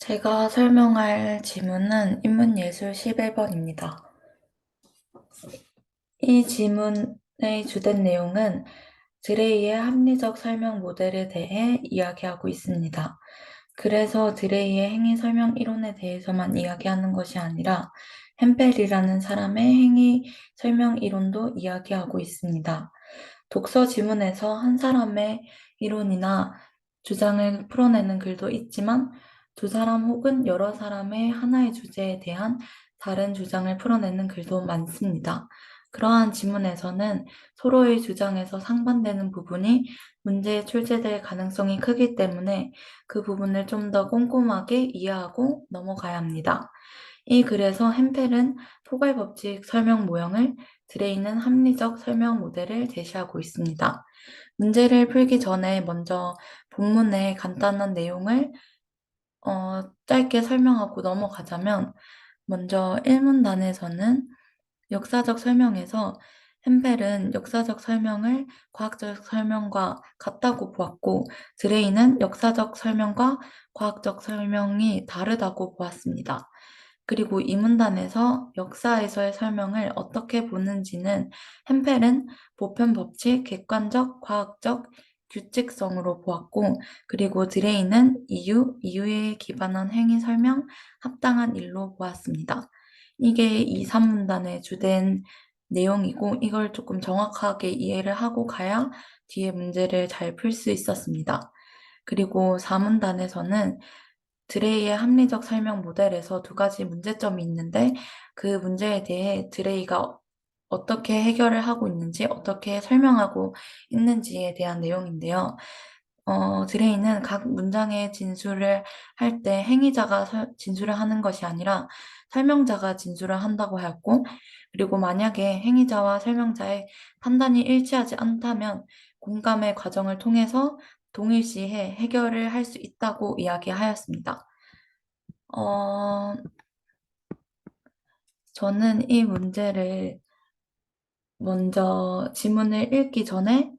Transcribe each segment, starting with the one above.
제가 설명할 지문은 인문예술 11번입니다. 이 지문의 주된 내용은 드레이의 합리적 설명 모델에 대해 이야기하고 있습니다. 그래서 드레이의 행위 설명 이론에 대해서만 이야기하는 것이 아니라 햄펠이라는 사람의 행위 설명 이론도 이야기하고 있습니다. 독서 지문에서 한 사람의 이론이나 주장을 풀어내는 글도 있지만 두 사람 혹은 여러 사람의 하나의 주제에 대한 다른 주장을 풀어내는 글도 많습니다. 그러한 지문에서는 서로의 주장에서 상반되는 부분이 문제에 출제될 가능성이 크기 때문에 그 부분을 좀 더 꼼꼼하게 이해하고 넘어가야 합니다. 이 글에서 햄펠은 포괄법칙 설명 모형을, 드레이는 합리적 설명 모델을 제시하고 있습니다. 문제를 풀기 전에 먼저 본문의 간단한 내용을 짧게 설명하고 넘어가자면, 먼저 1문단에서는 역사적 설명에서 햄펠은 역사적 설명을 과학적 설명과 같다고 보았고, 드레이는 역사적 설명과 과학적 설명이 다르다고 보았습니다. 그리고 이 문단에서 역사에서의 설명을 어떻게 보는지는 햄펠은 보편 법칙, 객관적, 과학적, 규칙성으로 보았고, 그리고 드레이는 이유, 이유에 기반한 행위 설명, 합당한 일로 보았습니다. 이게 이 3문단의 주된 내용이고, 이걸 조금 정확하게 이해를 하고 가야 뒤에 문제를 잘 풀 수 있었습니다. 그리고 4문단에서는 드레이의 합리적 설명 모델에서 두 가지 문제점이 있는데, 그 문제에 대해 드레이가 어떻게 해결을 하고 있는지, 어떻게 설명하고 있는지에 대한 내용인데요. 드레이는 각 문장의 진술을 할 때 행위자가 진술을 하는 것이 아니라 설명자가 진술을 한다고 하였고, 그리고 만약에 행위자와 설명자의 판단이 일치하지 않다면 공감의 과정을 통해서 동일시해 해결을 할 수 있다고 이야기하였습니다. 어, 저는 이 문제를 먼저 지문을 읽기 전에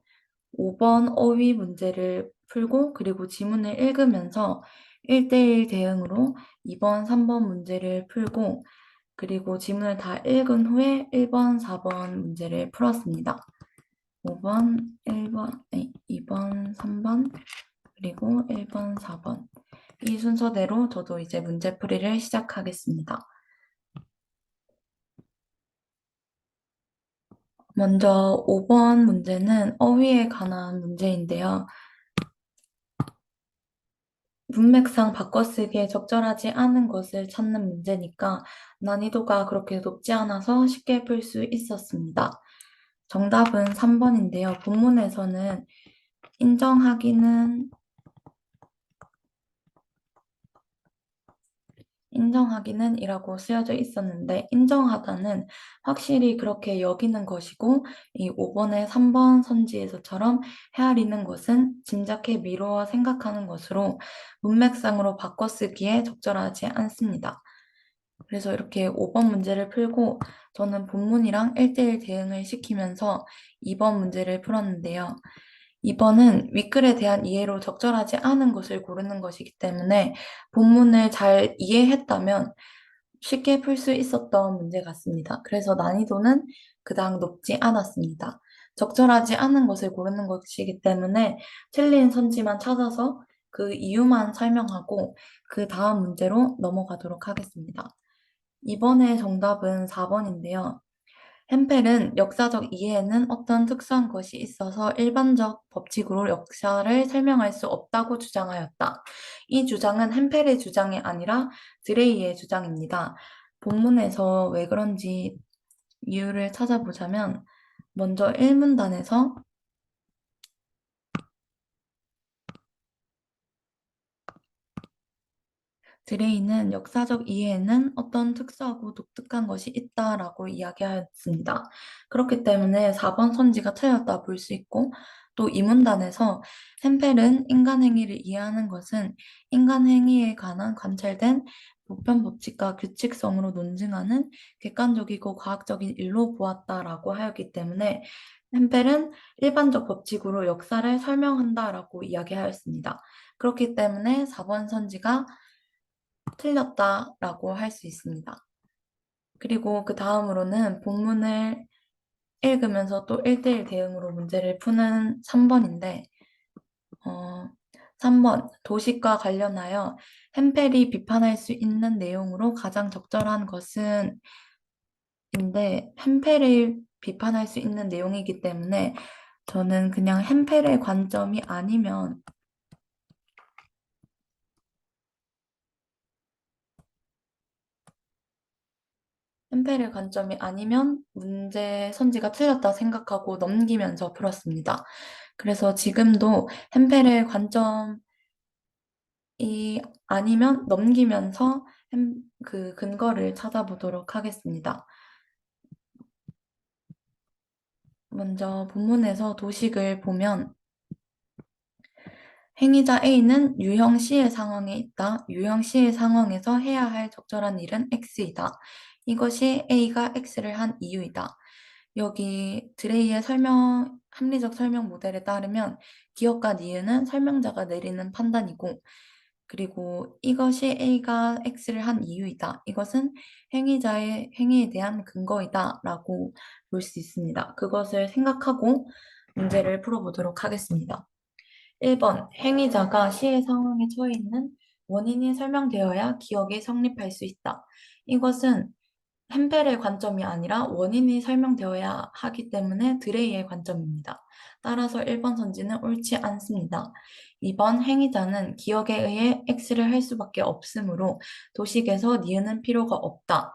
5번 어휘 문제를 풀고, 그리고 지문을 읽으면서 1대1 대응으로 2번, 3번 문제를 풀고, 그리고 지문을 다 읽은 후에 1번, 4번 문제를 풀었습니다. 5번, 1번, 2번, 3번, 그리고 1번, 4번. 이 순서대로 저도 이제 문제풀이를 시작하겠습니다. 먼저 5번 문제는 어휘에 관한 문제인데요. 문맥상 바꿔쓰기에 적절하지 않은 것을 찾는 문제니까 난이도가 그렇게 높지 않아서 쉽게 풀 수 있었습니다. 정답은 3번인데요. 본문에서는 인정하기는 이라고 쓰여져 있었는데, 인정하다는 확실히 그렇게 여기는 것이고, 이 5번의 3번 선지에서처럼 헤아리는 것은 짐작해 미루어 생각하는 것으로 문맥상으로 바꿔쓰기에 적절하지 않습니다. 그래서 이렇게 5번 문제를 풀고 저는 본문이랑 1대1 대응을 시키면서 2번 문제를 풀었는데요. 2번은 윗글에 대한 이해로 적절하지 않은 것을 고르는 것이기 때문에 본문을 잘 이해했다면 쉽게 풀 수 있었던 문제 같습니다. 그래서 난이도는 그닥 높지 않았습니다. 적절하지 않은 것을 고르는 것이기 때문에 틀린 선지만 찾아서 그 이유만 설명하고 그 다음 문제로 넘어가도록 하겠습니다. 이번에 정답은 4번인데요. 햄펠은 역사적 이해에는 어떤 특수한 것이 있어서 일반적 법칙으로 역사를 설명할 수 없다고 주장하였다. 이 주장은 햄펠의 주장이 아니라 드레이의 주장입니다. 본문에서 왜 그런지 이유를 찾아보자면, 먼저 1문단에서 드레이는 역사적 이해에는 어떤 특수하고 독특한 것이 있다라고 이야기하였습니다. 그렇기 때문에 4번 선지가 틀렸다 볼 수 있고, 또 이 문단에서 햄펠은 인간 행위를 이해하는 것은 인간 행위에 관한 관찰된 보편 법칙과 규칙성으로 논증하는 객관적이고 과학적인 일로 보았다라고 하였기 때문에 햄펠은 일반적 법칙으로 역사를 설명한다라고 이야기하였습니다. 그렇기 때문에 4번 선지가 틀렸다라고 할 수 있습니다. 그리고 그 다음으로는 본문을 읽으면서 또 1대1 대응으로 문제를 푸는 3번인데, 어, 3번, 도식과 관련하여 햄펠이 비판할 수 있는 내용으로 가장 적절한 것은 인데, 햄펠을 비판할 수 있는 내용이기 때문에 저는 그냥 햄펠의 관점이 아니면 햄펠의 관점이 아니면 문제 선지가 틀렸다 생각하고 넘기면서 풀었습니다. 그래서 지금도 햄펠의 관점이 아니면 넘기면서 그 근거를 찾아보도록 하겠습니다. 먼저 본문에서 도식을 보면 행위자 A는 유형 C의 상황에 있다. 유형 C의 상황에서 해야 할 적절한 일은 X이다. 이것이 A가 X를 한 이유이다. 여기 드레이의 합리적 설명 모델에 따르면 기업과 니은은 설명자가 내리는 판단이고, 그리고 이것이 A가 X를 한 이유이다. 이것은 행위자의 행위에 대한 근거이다. 라고 볼 수 있습니다. 그것을 생각하고 문제를 풀어보도록 하겠습니다. 1번, 행위자가 시의 상황에 처해 있는 원인이 설명되어야 기억이 성립할 수 있다. 이것은 햄펠의 관점이 아니라 원인이 설명되어야 하기 때문에 드레이의 관점입니다. 따라서 1번 선지는 옳지 않습니다. 2번, 행위자는 기억에 의해 X를 할 수밖에 없으므로 도식에서 니은은 필요가 없다.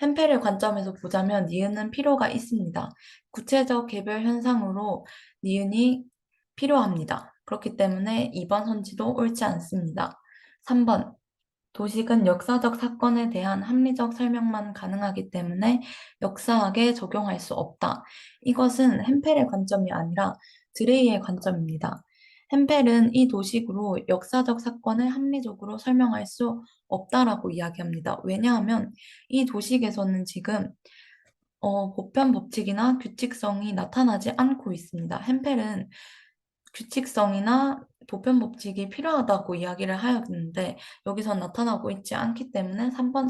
햄펠의 관점에서 보자면 니은은 필요가 있습니다. 구체적 개별 현상으로 니은이 필요합니다. 그렇기 때문에 2번 선지도 옳지 않습니다. 3번, 도식은 역사적 사건에 대한 합리적 설명만 가능하기 때문에 역사학에 적용할 수 없다. 이것은 햄펠의 관점이 아니라 드레이의 관점입니다. 햄펠은 이 도식으로 역사적 사건을 합리적으로 설명할 수 없다라고 이야기합니다. 왜냐하면 이 도식에서는 지금 보편 법칙이나 규칙성이 나타나지 않고 있습니다. 햄펠은 규칙성이나 보편 법칙이 필요하다고 이야기를 하였는데 여기서 나타나고 있지 않기 때문에 3번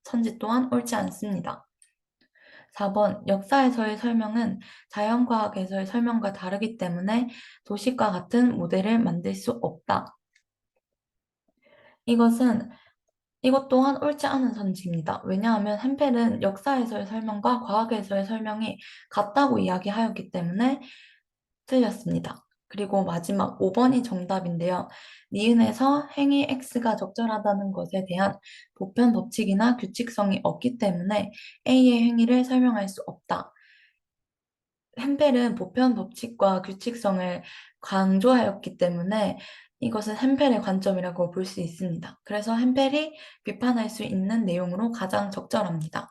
선지 또한 옳지 않습니다. 4번 역사에서의 설명은 자연과학에서의 설명과 다르기 때문에 도식과 같은 모델을 만들 수 없다. 이것은 이것 또한 옳지 않은 선지입니다. 왜냐하면 햄펠은 역사에서의 설명과 과학에서의 설명이 같다고 이야기하였기 때문에 틀렸습니다. 그리고 마지막 5번이 정답인데요. 니은에서 행위 X가 적절하다는 것에 대한 보편 법칙이나 규칙성이 없기 때문에 A의 행위를 설명할 수 없다. 햄펠은 보편 법칙과 규칙성을 강조하였기 때문에 이것은 햄펠의 관점이라고 볼 수 있습니다. 그래서 햄펠이 비판할 수 있는 내용으로 가장 적절합니다.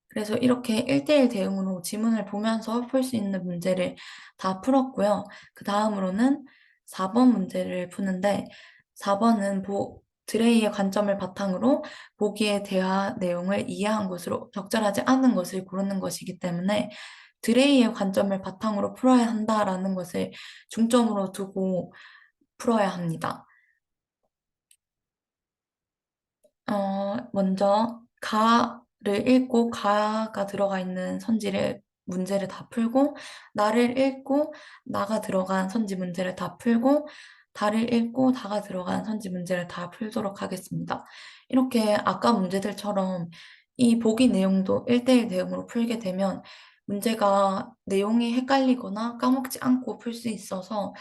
그래서 이렇게 1대1 대응으로 지문을 보면서 풀 수 있는 문제를 다 풀었고요. 그 다음으로는 4번 문제를 푸는데 4번은 드레이의 관점을 바탕으로 보기의 대화 내용을 이해한 것으로 적절하지 않은 것을 고르는 것이기 때문에 드레이의 관점을 바탕으로 풀어야 한다라는 것을 중점으로 두고 풀어야 합니다. 먼저 가를 읽고 가가 들어가 있는 문제를 다 풀고 나를 읽고 나가 들어간 선지 문제를 다 풀고 다를 읽고 다가 들어간 선지 문제를 다 풀도록 하겠습니다. 이렇게 아까 문제들처럼 이 보기 내용도 1대1 대응으로 풀게 되면 문제가 내용이 헷갈리거나 까먹지 않고 풀 수 있어서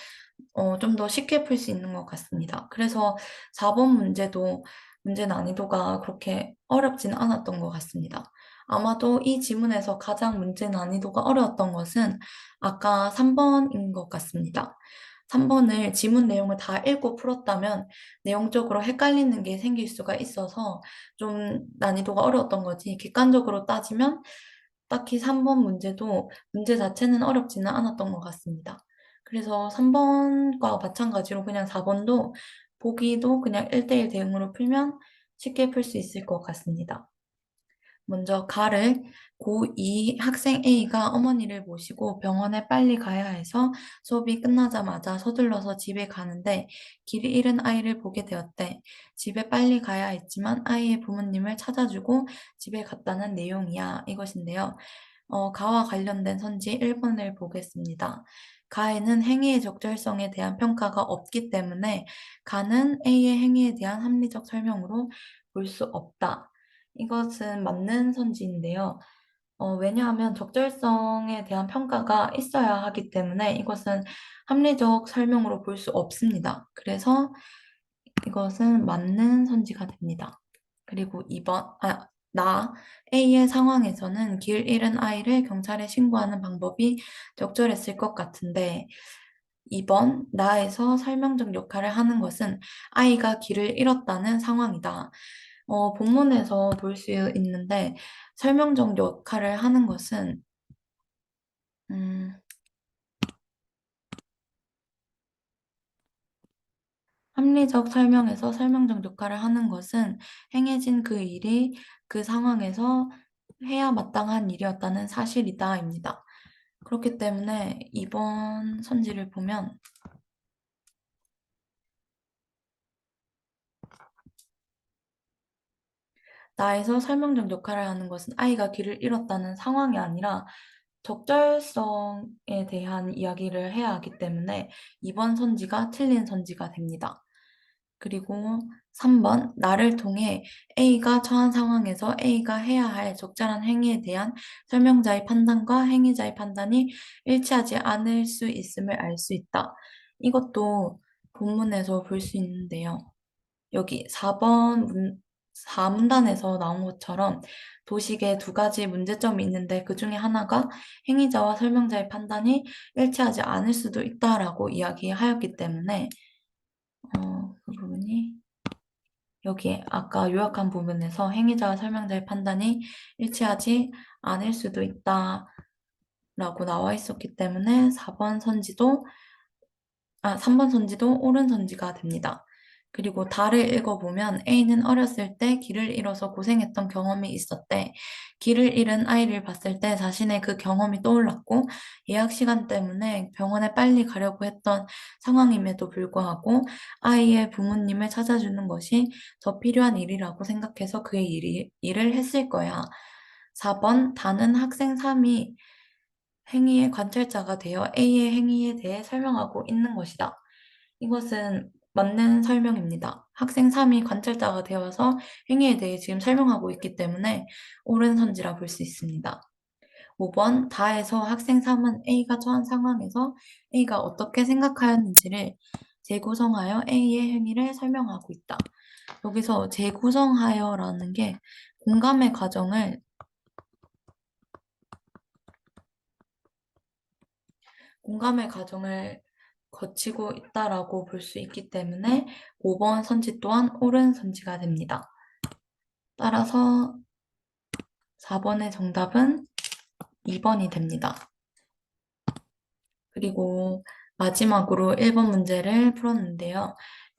좀 더 쉽게 풀 수 있는 것 같습니다. 그래서 4번 문제도 문제 난이도가 그렇게 어렵진 않았던 것 같습니다. 아마도 이 지문에서 가장 문제 난이도가 어려웠던 것은 아까 3번인 것 같습니다. 3번을 지문 내용을 다 읽고 풀었다면 내용적으로 헷갈리는 게 생길 수가 있어서 좀 난이도가 어려웠던 거지. 객관적으로 따지면 딱히 3번 문제도 문제 자체는 어렵지는 않았던 것 같습니다. 그래서 3번과 마찬가지로 그냥 4번도 보기도 그냥 1대1 대응으로 풀면 쉽게 풀 수 있을 것 같습니다. 먼저 가를 고2 학생 A가 어머니를 모시고 병원에 빨리 가야 해서 수업이 끝나자마자 서둘러서 집에 가는데 길 잃은 아이를 보게 되었대. 집에 빨리 가야 했지만 아이의 부모님을 찾아주고 집에 갔다는 내용이야. 이것인데요. 가와 관련된 선지 1번을 보겠습니다. 가에는 행위의 적절성에 대한 평가가 없기 때문에 가는 A의 행위에 대한 합리적 설명으로 볼 수 없다. 이것은 맞는 선지인데요. 왜냐하면 적절성에 대한 평가가 있어야 하기 때문에 이것은 합리적 설명으로 볼 수 없습니다. 그래서 이것은 맞는 선지가 됩니다. 그리고 2번, A의 상황에서는 길 잃은 아이를 경찰에 신고하는 방법이 적절했을 것 같은데, 2번, 나에서 설명적 역할을 하는 것은 아이가 길을 잃었다는 상황이다. 본문에서 볼 수 있는데, 설명적 역할을 하는 것은, 음, 합리적 설명에서 설명적 역할을 하는 것은 행해진 그 일이 그 상황에서 해야 마땅한 일이었다는 사실이다입니다. 그렇기 때문에 이번 선지를 보면 나에서 설명적 역할을 하는 것은 아이가 길을 잃었다는 상황이 아니라 적절성에 대한 이야기를 해야 하기 때문에 이번 선지가 틀린 선지가 됩니다. 그리고 3번, 나를 통해 A가 처한 상황에서 A가 해야 할 적절한 행위에 대한 설명자의 판단과 행위자의 판단이 일치하지 않을 수 있음을 알 수 있다. 이것도 본문에서 볼 수 있는데요. 여기 4문단에서 나온 것처럼 도식에 두 가지 문제점이 있는데 그 중에 하나가 행위자와 설명자의 판단이 일치하지 않을 수도 있다라고 이야기하였기 때문에 그 부분이 여기 아까 요약한 부분에서 행위자와 설명자의 판단이 일치하지 않을 수도 있다라고 나와 있었기 때문에 3번 선지도 옳은 선지가 됩니다. 그리고 달을 읽어보면 A는 어렸을 때 길을 잃어서 고생했던 경험이 있었대. 길을 잃은 아이를 봤을 때 자신의 그 경험이 떠올랐고 예약 시간 때문에 병원에 빨리 가려고 했던 상황임에도 불구하고 아이의 부모님을 찾아주는 것이 더 필요한 일이라고 생각해서 그의 일을 했을 거야. 4번 다는 학생 3이 행위의 관찰자가 되어 A의 행위에 대해 설명하고 있는 것이다. 이것은 맞는 설명입니다. 학생 3이 관찰자가 되어서 행위에 대해 지금 설명하고 있기 때문에 옳은 선지라 볼 수 있습니다. 5번 다에서 학생 3은 A가 처한 상황에서 A가 어떻게 생각하였는지를 재구성하여 A의 행위를 설명하고 있다. 여기서 재구성하여라는 게 공감의 과정을 공감의 과정을 거치고 있다라고 볼 수 있기 때문에 5번 선지 또한 옳은 선지가 됩니다. 따라서 4번의 정답은 2번이 됩니다. 그리고 마지막으로 1번 문제를 풀었는데요.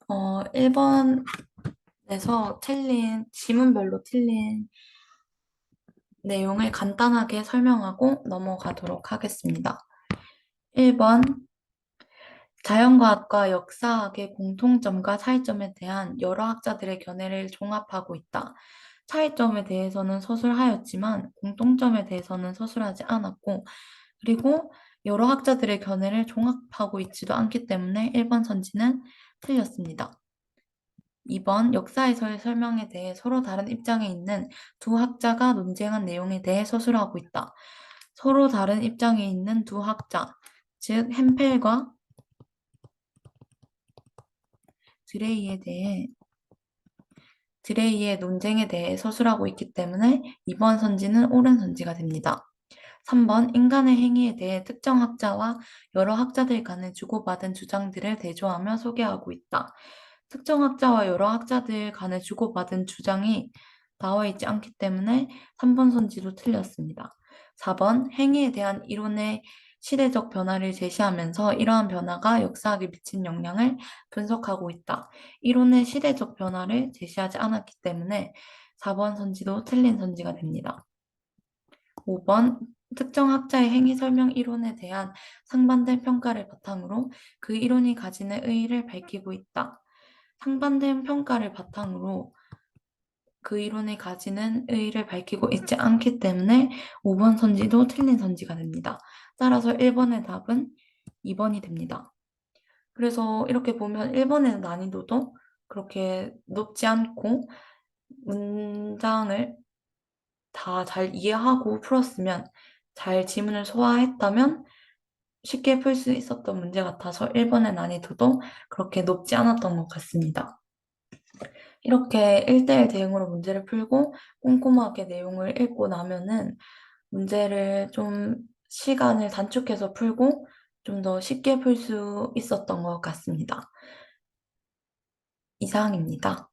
1번에서 지문별로 틀린 내용을 간단하게 설명하고 넘어가도록 하겠습니다. 1번, 자연과학과 역사학의 공통점과 차이점에 대한 여러 학자들의 견해를 종합하고 있다. 차이점에 대해서는 서술하였지만 공통점에 대해서는 서술하지 않았고, 그리고 여러 학자들의 견해를 종합하고 있지도 않기 때문에 1번 선지는 틀렸습니다. 2번 역사에서의 설명에 대해 서로 다른 입장에 있는 두 학자가 논쟁한 내용에 대해 서술하고 있다. 서로 다른 입장에 있는 두 학자, 즉 햄펠과 드레이의 논쟁에 대해 서술하고 있기 때문에 이번 선지는 옳은 선지가 됩니다. 3번 인간의 행위에 대해 특정 학자와 여러 학자들 간에 주고받은 주장들을 대조하며 소개하고 있다. 특정 학자와 여러 학자들 간에 주고받은 주장이 나와 있지 않기 때문에 3번 선지도 틀렸습니다. 4번 행위에 대한 이론의 시대적 변화를 제시하면서 이러한 변화가 역사학에 미친 영향을 분석하고 있다. 이론의 시대적 변화를 제시하지 않았기 때문에 4번 선지도 틀린 선지가 됩니다. 5번 특정 학자의 행위 설명 이론에 대한 상반된 평가를 바탕으로 그 이론이 가지는 의의를 밝히고 있다. 상반된 평가를 바탕으로 그 이론이 가지는 의의를 밝히고 있지 않기 때문에 5번 선지도 틀린 선지가 됩니다. 따라서 1번의 답은 2번이 됩니다. 그래서 이렇게 보면 1번의 난이도도 그렇게 높지 않고 문장을 다 잘 이해하고 풀었으면, 잘 지문을 소화했다면 쉽게 풀 수 있었던 문제 같아서 1번의 난이도도 그렇게 높지 않았던 것 같습니다. 이렇게 1대1 대응으로 문제를 풀고 꼼꼼하게 내용을 읽고 나면은 문제를 좀 시간을 단축해서 풀고 좀 더 쉽게 풀 수 있었던 것 같습니다. 이상입니다.